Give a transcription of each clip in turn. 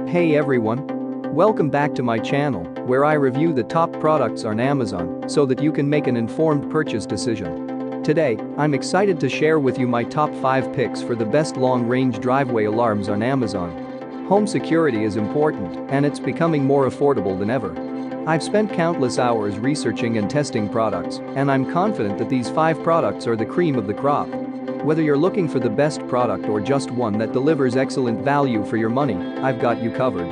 Hey everyone! Welcome back to my channel, where I review the top products on Amazon so that you can make an informed purchase decision. Today, I'm excited to share with you my top 5 picks for the best long-range driveway alarms on Amazon. Home security is important, and it's becoming more affordable than ever. I've spent countless hours researching and testing products, and I'm confident that these 5 products are the cream of the crop. Whether you're looking for the best product or just one that delivers excellent value for your money, I've got you covered.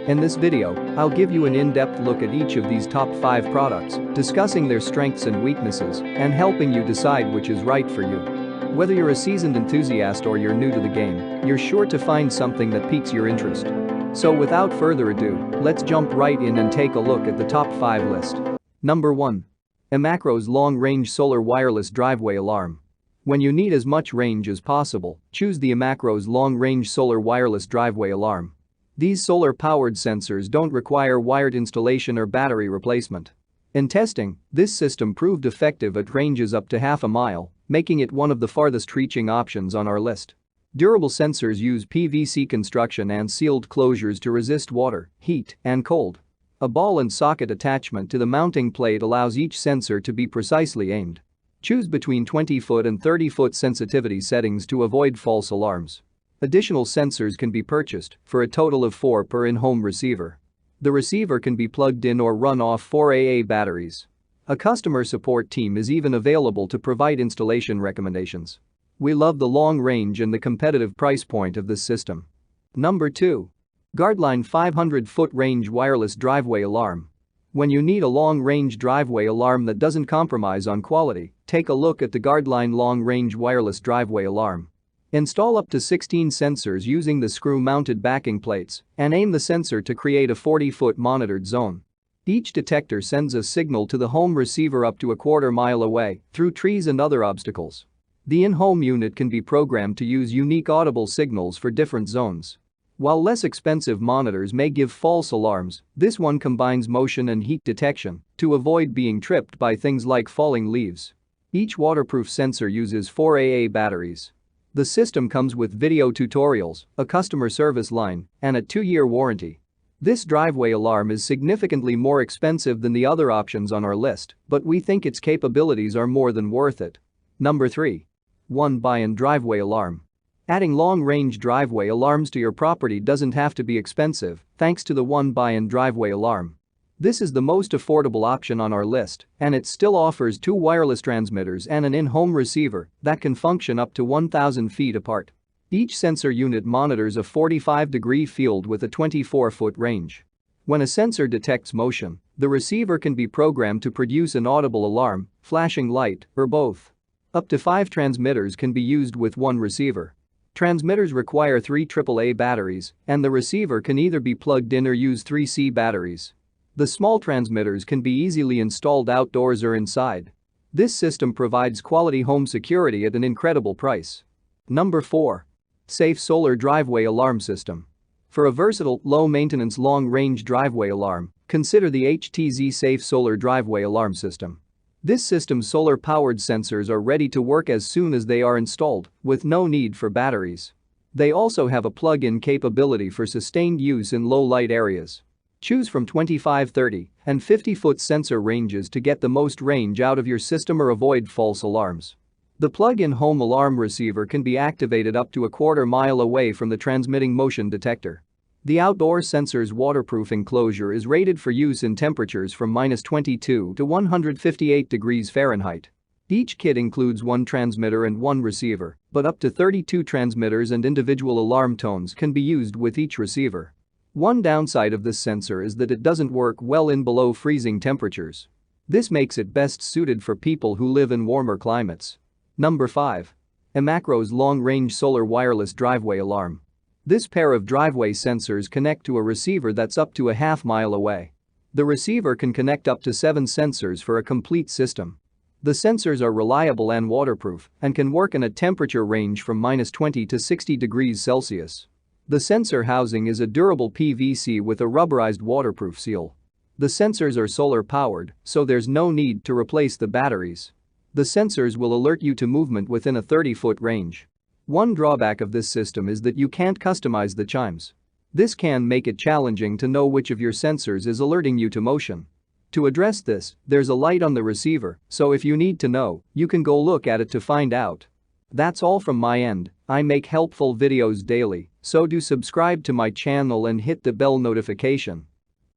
In this video, I'll give you an in-depth look at each of these top 5 products, discussing their strengths and weaknesses, and helping you decide which is right for you. Whether you're a seasoned enthusiast or you're new to the game, you're sure to find something that piques your interest. So without further ado, let's jump right in and take a look at the top 5 list. Number 1. Emacro's Long-Range Solar Wireless Driveway Alarm. When you need as much range as possible, choose the Emacro's Long-Range Solar Wireless Driveway Alarm. These solar-powered sensors don't require wired installation or battery replacement. In testing, this system proved effective at ranges up to half a mile, making it one of the farthest-reaching options on our list. Durable sensors use PVC construction and sealed closures to resist water, heat, and cold. A ball and socket attachment to the mounting plate allows each sensor to be precisely aimed. Choose between 20-foot and 30-foot sensitivity settings to avoid false alarms. Additional sensors can be purchased, for a total of 4 per in-home receiver. The receiver can be plugged in or run off 4 AA batteries. A customer support team is even available to provide installation recommendations. We love the long range and the competitive price point of this system. Number 2. Gardline 500-foot range wireless driveway alarm. When you need a long-range driveway alarm that doesn't compromise on quality, take a look at the Gardline Long-Range Wireless Driveway Alarm. Install up to 16 sensors using the screw-mounted backing plates and aim the sensor to create a 40-foot monitored zone. Each detector sends a signal to the home receiver up to a quarter mile away, through trees and other obstacles. The in-home unit can be programmed to use unique audible signals for different zones. While less expensive monitors may give false alarms, this one combines motion and heat detection to avoid being tripped by things like falling leaves. Each waterproof sensor uses 4 AA batteries. The system comes with video tutorials, a customer service line, and a 2-year warranty. This driveway alarm is significantly more expensive than the other options on our list, but we think its capabilities are more than worth it. Number 3. One-By-One Driveway Alarm. Adding long-range driveway alarms to your property doesn't have to be expensive, thanks to the One-By-One Driveway Alarm. This is the most affordable option on our list, and it still offers 2 wireless transmitters and an in-home receiver that can function up to 1,000 feet apart. Each sensor unit monitors a 45-degree field with a 24-foot range. When a sensor detects motion, the receiver can be programmed to produce an audible alarm, flashing light, or both. Up to 5 transmitters can be used with one receiver. Transmitters require 3 AAA batteries, and the receiver can either be plugged in or use 3C batteries. The small transmitters can be easily installed outdoors or inside. This system provides quality home security at an incredible price. Number 4. Safe Solar Driveway Alarm System. For a versatile, low-maintenance long-range driveway alarm, consider the HTZ Safe Solar Driveway Alarm System. This system's solar-powered sensors are ready to work as soon as they are installed, with no need for batteries. They also have a plug-in capability for sustained use in low-light areas. Choose from 25, 30, and 50-foot sensor ranges to get the most range out of your system or avoid false alarms. The plug-in home alarm receiver can be activated up to a quarter mile away from the transmitting motion detector. The outdoor sensor's waterproof enclosure is rated for use in temperatures from -22 to 158 degrees Fahrenheit. Each kit includes 1 transmitter and 1 receiver, but up to 32 transmitters and individual alarm tones can be used with each receiver. One downside of this sensor is that it doesn't work well in below freezing temperatures. This makes it best suited for people who live in warmer climates. Number 5. Emacro's Long-Range Solar Wireless Driveway Alarm. This pair of driveway sensors connect to a receiver that's up to a half mile away. The receiver can connect up to 7 sensors for a complete system. The sensors are reliable and waterproof and can work in a temperature range from -20 to 60 degrees Celsius. The sensor housing is a durable PVC with a rubberized waterproof seal. The sensors are solar-powered, so there's no need to replace the batteries. The sensors will alert you to movement within a 30-foot range. One drawback of this system is that you can't customize the chimes. This can make it challenging to know which of your sensors is alerting you to motion. To address this, there's a light on the receiver, so if you need to know, you can go look at it to find out. That's all from my end. I make helpful videos daily, so do subscribe to my channel and hit the bell notification.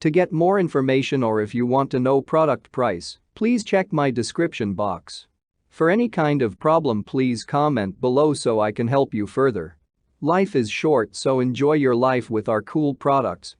To get more information or if you want to know product price, please check my description box. For any kind of problem, please comment below so I can help you further. Life is short, so enjoy your life with our cool products.